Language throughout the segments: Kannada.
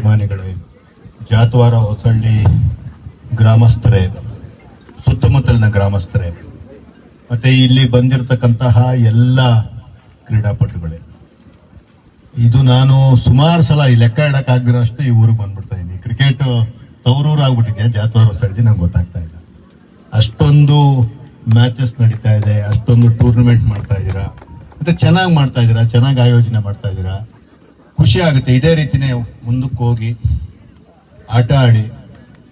ಅಭಿಮಾನಿಗಳೇ, ಜಾತವಾರ ಹೊಸಳ್ಳಿ ಗ್ರಾಮಸ್ಥರೇ, ಸುತ್ತಮುತ್ತಲಿನ ಗ್ರಾಮಸ್ಥರೇ, ಮತ್ತೆ ಇಲ್ಲಿ ಬಂದಿರತಕ್ಕಂತಹ ಎಲ್ಲ ಕ್ರೀಡಾಪಟುಗಳೇ, ಇದು ನಾನು ಸುಮಾರು ಸಲ ಈ ಲೆಕ್ಕ ಇಡಕ್ಕಾಗದಿರೋಷ್ಟು ಈ ಊರಿಗೆ ಬಂದ್ಬಿಡ್ತಾ ಇದ್ದೀನಿ. ಕ್ರಿಕೆಟ್ ತವರೂರು ಆಗ್ಬಿಟ್ಟಿದೆ ಜಾತವಾರ ಹೊಸಳ್ಳಿ, ನಂಗೆ ಗೊತ್ತಾಗ್ತಾ ಇಲ್ಲ. ಅಷ್ಟೊಂದು ಮ್ಯಾಚಸ್ ನಡೀತಾ ಇದೆ, ಅಷ್ಟೊಂದು ಟೂರ್ನಮೆಂಟ್ ಮಾಡ್ತಾ ಇದ್ದೀರಾ, ಮತ್ತೆ ಚೆನ್ನಾಗಿ ಮಾಡ್ತಾ ಇದ್ದೀರಾ, ಚೆನ್ನಾಗಿ ಆಯೋಜನೆ ಮಾಡ್ತಾ ಇದ್ದೀರಾ. ಖುಷಿ ಆಗುತ್ತೆ. ಇದೇ ರೀತಿನೇ ಮುಂದಕ್ಕೆ ಹೋಗಿ ಆಟ ಆಡಿ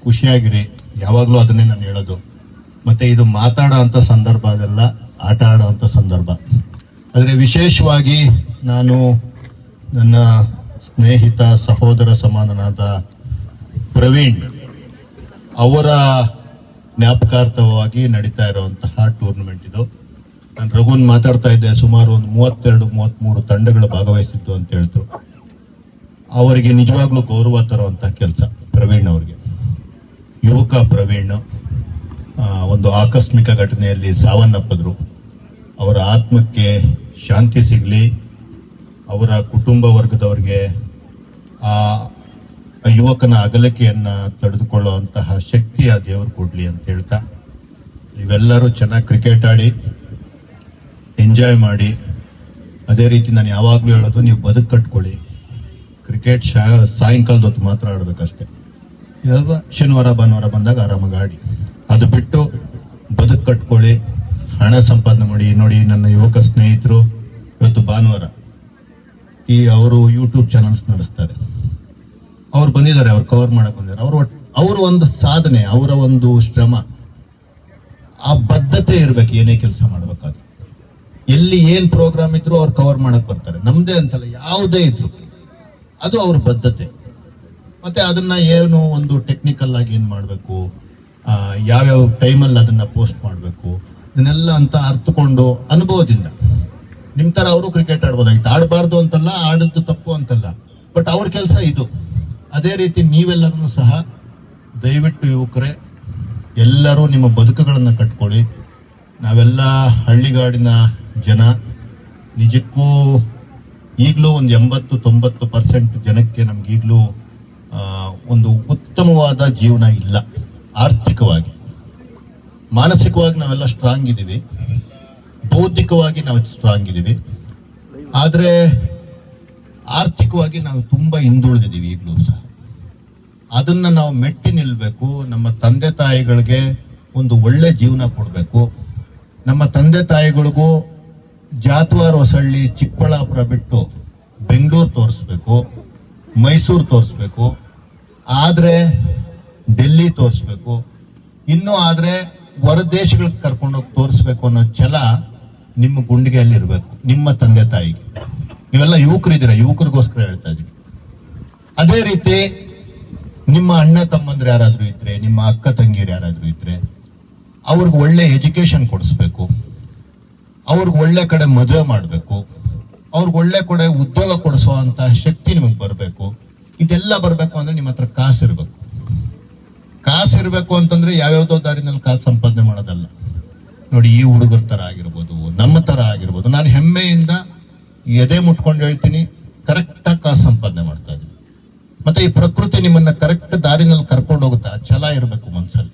ಖುಷಿಯಾಗಿರಿ. ಯಾವಾಗಲೂ ಅದನ್ನೇ ನಾನು ಹೇಳೋದು. ಮತ್ತೆ ಇದು ಮಾತಾಡೋ ಅಂಥ ಸಂದರ್ಭ ಅದೆಲ್ಲ, ಆಟ ಆಡೋ ಅಂಥ ಸಂದರ್ಭ. ಆದರೆ ವಿಶೇಷವಾಗಿ ನಾನು ನನ್ನ ಸ್ನೇಹಿತ ಸಹೋದರ ಸಮಾನನಾದ ಪ್ರವೀಣ್ ಅವರ ಜ್ಞಾಪಕಾರ್ಥವಾಗಿ ನಡೀತಾ ಇರುವಂತಹ ಟೂರ್ನಮೆಂಟ್ ಇದು. ನಾನು ರಘುನ್ ಮಾತಾಡ್ತಾ ಇದ್ದೆ, ಸುಮಾರು ಒಂದು 32-33 ತಂಡಗಳು ಭಾಗವಹಿಸಿದ್ದು ಅಂತ ಹೇಳಿದ್ರು. ಅವರಿಗೆ ನಿಜವಾಗ್ಲೂ ಗೌರವ ತರುವಂತಹ ಕೆಲಸ ಪ್ರವೀಣ್ ಅವರಿಗೆ. ಯುವಕ ಪ್ರವೀಣ್ ಒಂದು ಆಕಸ್ಮಿಕ ಘಟನೆಯಲ್ಲಿ ಸಾವನ್ನಪ್ಪಿದ್ರು. ಅವರ ಆತ್ಮಕ್ಕೆ ಶಾಂತಿ ಸಿಗಲಿ, ಅವರ ಕುಟುಂಬ ವರ್ಗದವರಿಗೆ ಆ ಯುವಕನ ಅಗಲಿಕೆಯನ್ನ ತಡೆದುಕೊಳ್ಳುವಂತಹ ಶಕ್ತಿ ಆ ದೇವರು ಕೊಡ್ಲಿ ಅಂತ ಹೇಳ್ತಾ, ನೀವೆಲ್ಲರೂ ಚೆನ್ನಾಗಿ ಕ್ರಿಕೆಟ್ ಆಡಿ ಎಂಜಾಯ್ ಮಾಡಿ. ಅದೇ ರೀತಿ ನಾನು ಯಾವಾಗಲೂ ಹೇಳೋದು, ನೀವು ಬದುಕು ಕಟ್ಕೊಳ್ಳಿ. ಕ್ರಿಕೆಟ್ ಸಾಯಂಕಾಲದ ಹೊತ್ತು ಮಾತ್ರ ಆಡಬೇಕಷ್ಟೇ. ಶನಿವಾರ ಭಾನುವಾರ ಬಂದಾಗ ಆರಾಮಾಗಿ ಆಡಿ. ಅದು ಬಿಟ್ಟು ಬದುಕು ಕಟ್ಕೊಳ್ಳಿ, ಹಣ ಸಂಪಾದನೆ ಮಾಡಿ. ನೋಡಿ, ನನ್ನ ಯುವಕ ಸ್ನೇಹಿತರು ಇವತ್ತು ಭಾನುವಾರ ಅವರು ಯೂಟ್ಯೂಬ್ ಚಾನಲ್ಸ್ ನಡೆಸ್ತಾರೆ. ಅವ್ರು ಬಂದಿದ್ದಾರೆ, ಅವ್ರು ಕವರ್ ಮಾಡಕ್ ಬಂದಿದ್ದಾರೆ. ಅವರ ಒಂದು ಸಾಧನೆ, ಅವರ ಒಂದು ಶ್ರಮ, ಆ ಬದ್ಧತೆ ಇರ್ಬೇಕು. ಏನೇ ಕೆಲಸ ಮಾಡ್ಬೇಕಾದ್ರೆ ಎಲ್ಲಿ ಏನ್ ಪ್ರೋಗ್ರಾಮ್ ಇದ್ರು ಅವ್ರು ಕವರ್ ಮಾಡಕ್ ಬರ್ತಾರೆ. ನಮ್ದೇ ಅಂತಲ್ಲ, ಯಾವುದೇ ಇದ್ರು ಅದು ಅವ್ರ ಬದ್ಧತೆ. ಮತ್ತೆ ಅದನ್ನ ಏನು ಒಂದು ಟೆಕ್ನಿಕಲ್ ಆಗಿ ಏನ್ ಮಾಡ್ಬೇಕು, ಯಾವ್ಯಾವ ಟೈಮಲ್ಲಿ ಅದನ್ನ ಪೋಸ್ಟ್ ಮಾಡಬೇಕು, ಇದನ್ನೆಲ್ಲ ಅಂತ ಅರ್ಥಕೊಂಡು ಅನುಭವದಿಂದ ನಿಮ್ ತರ ಅವರು ಕ್ರಿಕೆಟ್ ಆಡ್ಬೋದಾಗಿತ್ತು. ಆಡಬಾರ್ದು ಅಂತಲ್ಲ, ಆಡದ್ದು ತಪ್ಪು ಅಂತಲ್ಲ, ಬಟ್ ಅವ್ರ ಕೆಲಸ ಇದು. ಅದೇ ರೀತಿ ನೀವೆಲ್ಲರೂ ಸಹ ದಯವಿಟ್ಟು ಯುವಕರೇ ಎಲ್ಲರೂ ನಿಮ್ಮ ಬದುಕುಗಳನ್ನು ಕಟ್ಕೊಳ್ಳಿ. ನಾವೆಲ್ಲ ಹಳ್ಳಿಗಾಡಿನ ಜನ. ನಿಜಕ್ಕೂ ಈಗಲೂ ಒಂದು 80-90% ಜನಕ್ಕೆ ನಮ್ಗೀಗಲೂ ಒಂದು ಉತ್ತಮವಾದ ಜೀವನ ಇಲ್ಲ. ಆರ್ಥಿಕವಾಗಿ, ಮಾನಸಿಕವಾಗಿ ನಾವೆಲ್ಲ ಸ್ಟ್ರಾಂಗ್ ಇದ್ದೀವಿ, ಬೌದ್ಧಿಕವಾಗಿ ನಾವು ಸ್ಟ್ರಾಂಗ್ ಇದ್ದೀವಿ, ಆದರೆ ಆರ್ಥಿಕವಾಗಿ ನಾವು ತುಂಬಾ ಹಿಂದುಳಿದಿದ್ದೀವಿ ಈಗಲೂ ಸಹ. ಅದನ್ನ ನಾವು ಮೆಟ್ಟಿ ನಿಲ್ಬೇಕು. ನಮ್ಮ ತಂದೆ ತಾಯಿಗಳಿಗೆ ಒಂದು ಒಳ್ಳೆ ಜೀವನ ಕೊಡಬೇಕು. ನಮ್ಮ ತಂದೆ ತಾಯಿಗಳಿಗೂ ಜಾತವಾರ ಹೊಸಳ್ಳಿ ಚಿಕ್ಕಬಳ್ಳಾಪುರ ಬಿಟ್ಟು ಬೆಂಗಳೂರು ತೋರಿಸ್ಬೇಕು, ಮೈಸೂರು ತೋರಿಸ್ಬೇಕು, ಆದ್ರೆ ಡೆಲ್ಲಿ ತೋರಿಸ್ಬೇಕು, ಇನ್ನೂ ಆದ್ರೆ ಹೊರ ದೇಶಗಳಿಗೆ ಕರ್ಕೊಂಡೋಗಿ ತೋರಿಸ್ಬೇಕು ಅನ್ನೋ ಛಲ ನಿಮ್ಮ ಗುಂಡಿಗೆಯಲ್ಲಿ ಇರಬೇಕು. ನಿಮ್ಮ ತಂದೆ ತಾಯಿಗೆ, ನೀವೆಲ್ಲ ಯುವಕರಿದ್ದೀರಾ, ಯುವಕರಿಗೋಸ್ಕರ ಹೇಳ್ತಾ ಇದೀವಿ. ಅದೇ ರೀತಿ ನಿಮ್ಮ ಅಣ್ಣ ತಮ್ಮಂದ್ರೆ ಯಾರಾದ್ರೂ ಇದ್ರೆ, ನಿಮ್ಮ ಅಕ್ಕ ತಂಗಿಯರು ಯಾರಾದ್ರೂ ಇದ್ರೆ, ಅವ್ರಿಗೆ ಒಳ್ಳೆ ಎಜುಕೇಶನ್ ಕೊಡಿಸ್ಬೇಕು, ಅವ್ರಿಗೆ ಒಳ್ಳೆ ಕಡೆ ಮದುವೆ ಮಾಡಬೇಕು, ಅವ್ರಿಗೆ ಒಳ್ಳೆ ಕಡೆ ಉದ್ಯೋಗ ಕೊಡಿಸುವಂತಹ ಶಕ್ತಿ ನಿಮಗೆ ಬರಬೇಕು. ಇದೆಲ್ಲ ಬರಬೇಕು ಅಂದ್ರೆ ನಿಮ್ಮ ಹತ್ರ ಕಾಸಿರ್ಬೇಕು. ಕಾಸಿರ್ಬೇಕು ಅಂತಂದ್ರೆ ಯಾವ್ಯಾವ್ದೋ ದಾರಿನಲ್ಲಿ ಕಾಸು ಸಂಪಾದನೆ ಮಾಡೋದಲ್ಲ. ನೋಡಿ, ಈ ಹುಡುಗರ ತರ ಆಗಿರ್ಬೋದು, ನಮ್ಮ ತರ ಆಗಿರ್ಬೋದು, ನಾನು ಹೆಮ್ಮೆಯಿಂದ ಎದೆ ಮುಟ್ಕೊಂಡು ಹೇಳ್ತೀನಿ, ಕರೆಕ್ಟಾಗಿ ಕಾಸು ಸಂಪಾದನೆ ಮಾಡ್ತಾ ಇದ್ದೀನಿ. ಮತ್ತೆ ಈ ಪ್ರಕೃತಿ ನಿಮ್ಮನ್ನ ಕರೆಕ್ಟ್ ದಾರಿನಲ್ಲಿ ಕರ್ಕೊಂಡು ಹೋಗುತ್ತೆ. ಆ ಛಲ ಇರಬೇಕು ಮನ್ಸಲ್ಲಿ.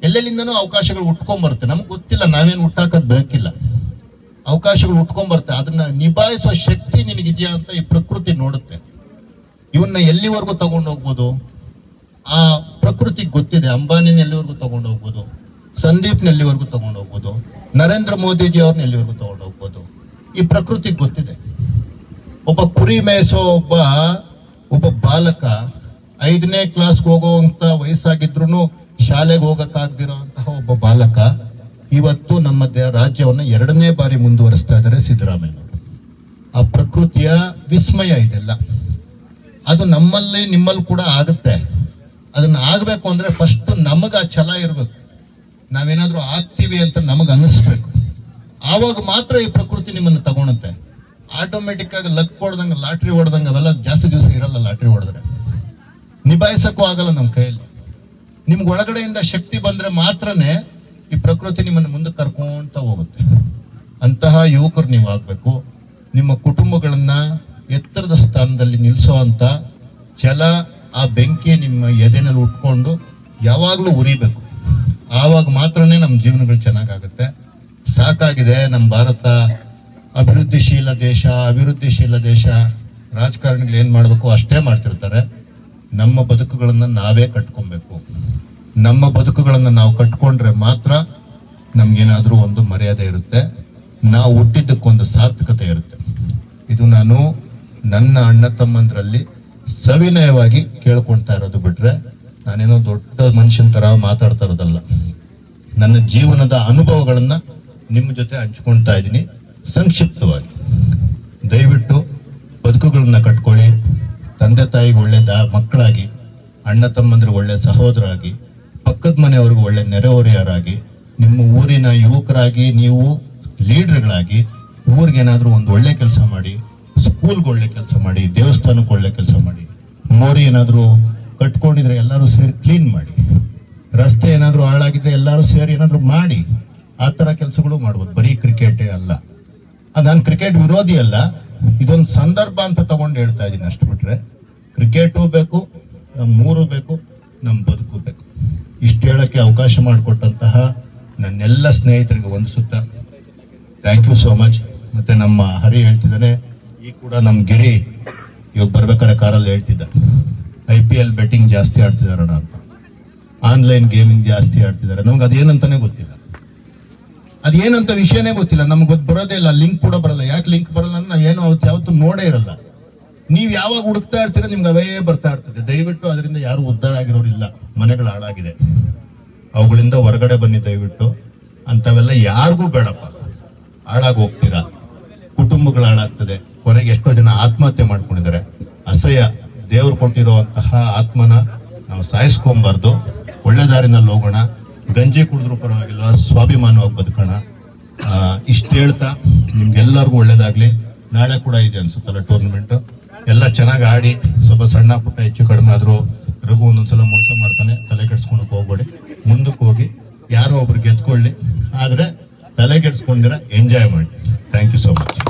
ಎಲ್ಲೆಲ್ಲಿಂದನೂ ಅವಕಾಶಗಳು ಉಟ್ಕೊಂಡ್ಬರುತ್ತೆ. ನಮ್ಗೆ ಗೊತ್ತಿಲ್ಲ, ನಾವೇನು ಹುಟ್ಟಾಕೋದ್ ಬೇಕಿಲ್ಲ. ಅವಕಾಶಗಳು ಉಟ್ಕೊಂಡ್ಬರುತ್ತೆ. ಅದನ್ನ ನಿಭಾಯಿಸುವ ಶಕ್ತಿ ನಿನಗಿದೆಯಾ ಅಂತ ಈ ಪ್ರಕೃತಿ ನೋಡುತ್ತೆ. ಇವನ್ನ ಎಲ್ಲಿವರೆಗೂ ತಗೊಂಡು ಹೋಗ್ಬೋದು ಆ ಪ್ರಕೃತಿಗೆ ಗೊತ್ತಿದೆ. ಅಂಬಾನಿನ ಎಲ್ಲಿವರೆಗೂ ತಗೊಂಡು ಹೋಗ್ಬೋದು, ಸಂದೀಪ್ನ ಎಲ್ಲಿವರೆಗೂ ತಗೊಂಡು ಹೋಗ್ಬೋದು, ನರೇಂದ್ರ ಮೋದಿಜಿ ಅವ್ರನ್ನ ಎಲ್ಲಿವರೆಗೂ ತಗೊಂಡು ಹೋಗ್ಬೋದು, ಈ ಪ್ರಕೃತಿಗೆ ಗೊತ್ತಿದೆ. ಒಬ್ಬ ಕುರಿ ಮೇಯಿಸೋ ಒಬ್ಬ ಬಾಲಕ 5ನೇ ಕ್ಲಾಸ್ಗೆ ಹೋಗುವಂತ ವಯಸ್ಸಾಗಿದ್ರು ಶಾಲೆಗೆ ಹೋಗಕ್ಕಾಗದಿರುವಂತಹ ಒಬ್ಬ ಬಾಲಕ ಇವತ್ತು ನಮ್ಮ ರಾಜ್ಯವನ್ನ 2ನೇ ಬಾರಿ ಮುಂದುವರಿಸ್ತಾ ಇದ್ದಾರೆ ಸಿದ್ದರಾಮಯ್ಯ. ಆ ಪ್ರಕೃತಿಯ ವಿಸ್ಮಯ ಇದೆಲ್ಲ. ಅದು ನಮ್ಮಲ್ಲಿ ನಿಮ್ಮಲ್ಲಿ ಕೂಡ ಆಗುತ್ತೆ. ಅದನ್ನ ಆಗ್ಬೇಕು ಅಂದ್ರೆ ಫಸ್ಟ್ ನಮಗ ಆ ಛಲ ಇರ್ಬೇಕು. ನಾವೇನಾದ್ರೂ ಆಗ್ತೀವಿ ಅಂತ ನಮಗ ಅನಿಸ್ಬೇಕು. ಆವಾಗ ಮಾತ್ರ ಈ ಪ್ರಕೃತಿ ನಿಮ್ಮನ್ನ ತಗೊಳುತ್ತೆ. ಆಟೋಮೆಟಿಕ್ ಆಗಿ ಲಕ್ ಹೊಡೆದಂಗ, ಲಾಟ್ರಿ ಹೊಡೆದಂಗ ಅವೆಲ್ಲ ಜಾಸ್ತಿ ದಿವಸ ಇರಲ್ಲ. ಲಾಟ್ರಿ ಹೊಡೆದ್ರೆ ನಿಭಾಯಿಸಕ್ಕೂ ಆಗಲ್ಲ ನಮ್ಮ ಕೈಯಲ್ಲಿ. ನಿಮ್ಗೆ ಒಳಗಡೆಯಿಂದ ಶಕ್ತಿ ಬಂದ್ರೆ ಮಾತ್ರನೇ ಈ ಪ್ರಕೃತಿ ನಿಮ್ಮನ್ನು ಮುಂದಕ್ಕೆ ಕರ್ಕೊಂತ ಹೋಗುತ್ತೆ. ಅಂತಹ ಯುವಕರು ನೀವು ಆಗ್ಬೇಕು. ನಿಮ್ಮ ಕುಟುಂಬಗಳನ್ನ ಎತ್ತರದ ಸ್ಥಾನದಲ್ಲಿ ನಿಲ್ಲಿಸುವಂತ ಛಲ, ಆ ಬೆಂಕಿ ನಿಮ್ಮ ಎದೆನಲ್ಲಿ ಉಟ್ಕೊಂಡು ಯಾವಾಗಲೂ ಉರಿಬೇಕು. ಆವಾಗ ಮಾತ್ರನೇ ನಮ್ಮ ಜೀವನಗಳು ಚೆನ್ನಾಗಾಗುತ್ತೆ. ಸಾಕಾಗಿದೆ ನಮ್ಮ ಭಾರತ ಅಭಿವೃದ್ಧಿಶೀಲ ದೇಶ, ರಾಜಕಾರಣಿಗಳು ಏನ್ ಮಾಡಬೇಕು ಅಷ್ಟೇ ಮಾಡ್ತಿರ್ತಾರೆ. ನಮ್ಮ ಬದುಕುಗಳನ್ನ ನಾವೇ ಕಟ್ಕೊಬೇಕು. ನಮ್ಮ ಬದುಕುಗಳನ್ನ ನಾವು ಕಟ್ಕೊಂಡ್ರೆ ಮಾತ್ರ ನಮ್ಗೇನಾದ್ರೂ ಒಂದು ಮರ್ಯಾದೆ ಇರುತ್ತೆ, ನಾವು ಹುಟ್ಟಿದ್ದಕ್ಕೊಂದು ಸಾರ್ಥಕತೆ ಇರುತ್ತೆ. ಇದು ನಾನು ನನ್ನ ಅಣ್ಣ ತಮ್ಮಂದ್ರಲ್ಲಿ ಸವಿನಯವಾಗಿ ಕೇಳ್ಕೊಳ್ತಾ ಇರೋದು ಬಿಟ್ರೆ ನಾನೇನೋ ದೊಡ್ಡ ಮನುಷ್ಯನ ತರ ಮಾತಾಡ್ತಾ ಇರೋದಲ್ಲ. ನನ್ನ ಜೀವನದ ಅನುಭವಗಳನ್ನ ನಿಮ್ಮ ಜೊತೆ ಹಂಚ್ಕೊಳ್ತಾ ಇದ್ದೀನಿ ಸಂಕ್ಷಿಪ್ತವಾಗಿ. ದಯವಿಟ್ಟು ಬದುಕುಗಳನ್ನ ಕಟ್ಕೊಳ್ಳಿ. ತಂದೆ ತಾಯಿಗೆ ಒಳ್ಳೆ ಮಕ್ಕಳಾಗಿ, ಅಣ್ಣ ತಮ್ಮಂದ್ರಿಗೆ ಒಳ್ಳೆ ಸಹೋದರಾಗಿ, ಪಕ್ಕದ ಮನೆಯವ್ರಿಗೆ ಒಳ್ಳೆ ನೆರೆಹೊರೆಯರಾಗಿ, ನಿಮ್ಮ ಊರಿನ ಯುವಕರಾಗಿ ನೀವು ಲೀಡರ್ಗಳಾಗಿ ಊರಿಗೇನಾದ್ರೂ ಒಂದು ಒಳ್ಳೆ ಕೆಲಸ ಮಾಡಿ, ಸ್ಕೂಲ್ಗೆ ಒಳ್ಳೆ ಕೆಲಸ ಮಾಡಿ, ದೇವಸ್ಥಾನಕ್ಕೆ ಒಳ್ಳೆ ಕೆಲಸ ಮಾಡಿ, ಮೋರಿ ಏನಾದ್ರೂ ಕಟ್ಕೊಂಡಿದ್ರೆ ಎಲ್ಲರೂ ಸೇರಿ ಕ್ಲೀನ್ ಮಾಡಿ, ರಸ್ತೆ ಏನಾದ್ರೂ ಹಾಳಾಗಿದ್ರೆ ಎಲ್ಲರೂ ಸೇರಿ ಏನಾದ್ರೂ ಮಾಡಿ. ಆ ತರ ಕೆಲಸಗಳು ಮಾಡ್ಬೋದು, ಬರೀ ಕ್ರಿಕೆಟೇ ಅಲ್ಲ. ನಾನು ಕ್ರಿಕೆಟ್ ವಿರೋಧಿ ಅಲ್ಲ, ಇದೊಂದು ಸಂದರ್ಭ ಅಂತ ತಗೊಂಡು ಹೇಳ್ತಾ ಇದ್ದೀನಿ ಅಷ್ಟು ಬಿಟ್ರೆ ಕ್ರಿಕೆಟು ಬೇಕು, ನಮ್ಮ ಊರು ಬೇಕು, ನಮ್ಮ ಬದುಕು ಬೇಕು. ಇಷ್ಟು ಹೇಳಕ್ಕೆ ಅವಕಾಶ ಮಾಡಿಕೊಟ್ಟಂತಹ ನನ್ನೆಲ್ಲ ಸ್ನೇಹಿತರಿಗೆ ವಂದಿಸುತ್ತಾ ಥ್ಯಾಂಕ್ ಯು ಸೋ ಮಚ್. ಮತ್ತೆ ನಮ್ಮ ಹರಿ ಹೇಳ್ತಿದ್ದಾನೆ, ಈ ಕೂಡ ನಮ್ಮ ಗಿರಿ ಇವಾಗ ಬರ್ಬೇಕಾದ್ರೆ ಕಾರಲ್ಲಿ ಹೇಳ್ತಿದ್ದ, IPL ಬೆಟ್ಟಿಂಗ್ ಜಾಸ್ತಿ ಆಡ್ತಿದಾರಣ ಅಂತ, ಆನ್ಲೈನ್ ಗೇಮಿಂಗ್ ಜಾಸ್ತಿ ಆಡ್ತಿದ್ದಾರೆ. ನಮ್ಗೆ ಅದೇನಂತಾನೆ ಗೊತ್ತಿಲ್ಲ, ಅದೇನಂತ ವಿಷಯನೇ ಗೊತ್ತಿಲ್ಲ, ನಮ್ಗೆ ಬರೋದೇ ಇಲ್ಲ, ಲಿಂಕ್ ಕೂಡ ಬರಲ್ಲ. ಯಾಕೆ ಲಿಂಕ್ ಬರಲ್ಲ ಅಂದ್ರೆ ನಾವೇನು ಯಾವತ್ತು ನೋಡೇ ಇರಲ್ಲ. ನೀವ್ ಯಾವಾಗ ಹುಡುಕ್ತಾ ಇರ್ತೀರ ನಿಮ್ಗೆ ಅವೇ ಬರ್ತಾ ಇರ್ತದೆ. ದಯವಿಟ್ಟು ಅದರಿಂದ ಯಾರು ಉದ್ಧಾರ ಆಗಿರೋರಿಲ್ಲ, ಮನೆಗಳು ಹಾಳಾಗಿದೆ, ಅವುಗಳಿಂದ ಹೊರಗಡೆ ಬನ್ನಿ ದಯವಿಟ್ಟು. ಅಂತವೆಲ್ಲ ಯಾರಿಗೂ ಬೇಡಪ್ಪ, ಹಾಳಾಗಿ ಹೋಗ್ತೀರಾ, ಕುಟುಂಬಗಳು ಹಾಳಾಗ್ತದೆ. ಕೊನೆಗೆ ಎಷ್ಟೋ ಜನ ಆತ್ಮಹತ್ಯೆ ಮಾಡ್ಕೊಂಡಿದ್ದಾರೆ. ಅಸಹ್ಯ. ದೇವ್ರು ಕೊಟ್ಟಿರುವಂತಹ ಆತ್ಮನ ನಾವು ಸಾಯಿಸ್ಕೊಂಬಾರ್ದು, ಒಳ್ಳೆ ದಾರಿನಲ್ಲಿ ಹೋಗೋಣ, ಗಂಜಿ ಕುಡಿದ್ರು ಪರವಾಗಿಲ್ಲ, ಸ್ವಾಭಿಮಾನವಾಗಿ ಬದುಕೋಣ. ಇಷ್ಟು ಹೇಳ್ತಾ ನಿಮ್ಗೆಲ್ಲರಿಗೂ ಒಳ್ಳೇದಾಗ್ಲಿ. ನಾಳೆ ಕೂಡ ಇದೆ ಅನ್ಸುತ್ತಲ್ಲ ಟೂರ್ನಮೆಂಟ್, ಎಲ್ಲ ಚೆನ್ನಾಗಿ ಆಡಿ. ಸ್ವಲ್ಪ ಸಣ್ಣ ಪುಟ್ಟ ಹೆಚ್ಚು ಕಡಿಮೆ ಆದ್ರೂ ರಘು ಒಂದೊಂದ್ಸಲ ಮೋಸ ಮಾಡ್ತಾನೆ, ತಲೆ ಕೆಡ್ಸ್ಕೊಳಕ್ ಹೋಗ್ಬೇಡಿ. ಮುಂದಕ್ಕೆ ಹೋಗಿ ಯಾರೋ ಒಬ್ರು ಗೆದ್ಕೊಳ್ಳಿ, ಆದ್ರೆ ತಲೆ ಕೆಡ್ಸ್ಕೊಂಡಿರ ಎಂಜಾಯ್ ಮಾಡಿ. Thank you so much.